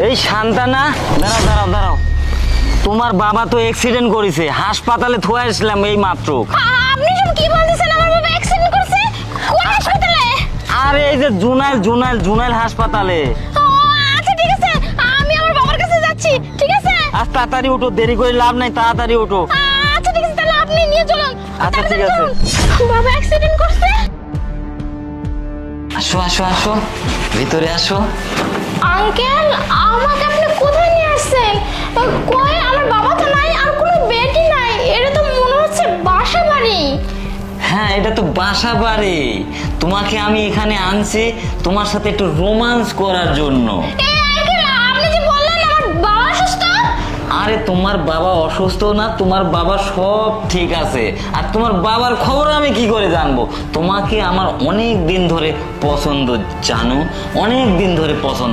এই শান্তানা, দাঁড়াও দাঁড়াও দাঁড়াও, তোমার বাবা তো অ্যাক্সিডেন্ট করেছে, হাসপাতালে থুয়ে আসলাম এই মাত্র। আপনি সব কি বলতেছেন? আমার বাবা অ্যাক্সিডেন্ট করছে? কোন হাসপাতালে? আরে এই যে জুনাইল জুনাইল জুনাইল হাসপাতালে। ও আচ্ছা ঠিক আছে, আমি আমার বাবার কাছে যাচ্ছি। ঠিক আছে আজ তাড়াতাড়ি উঠো, দেরি করে লাভ নাই, তাড়াতাড়ি উঠো। আচ্ছা ঠিক আছে, তাহলে আপনি নিয়ে চলুন। আচ্ছা, ঠিক তাড়াতাড়ি আছে। চলুন। বাবা অ্যাক্সিডেন্ট করছে? আসো আসো আসো, ভিতরে আসো। আঙ্কেল, আমাকে আপনি কোথায় নিয়ে আসছেন? কই আমার বাবা তো নাই, আর কোনো বেডই নাই। এটা তো মনে হচ্ছে বাসা বাড়ি। হ্যাঁ, এটা তো বাসা বাড়ি। তোমাকে আমি এখানে আনছি তোমার সাথে একটু রোমান্স করার জন্য। এই আঙ্কেল, আপনি যে বললেন আমার বাবা অসুস্থ। আরে তোমার বাবা অসুস্থ না, তোমার বাবা সব ঠিক আছে। আর তোমার বাবার খবর আমি কি করে জানবো? তোমাকে আমার অনেক দিন ধরে পছন্দ, জানো, অনেক দিন ধরে পছন্দ।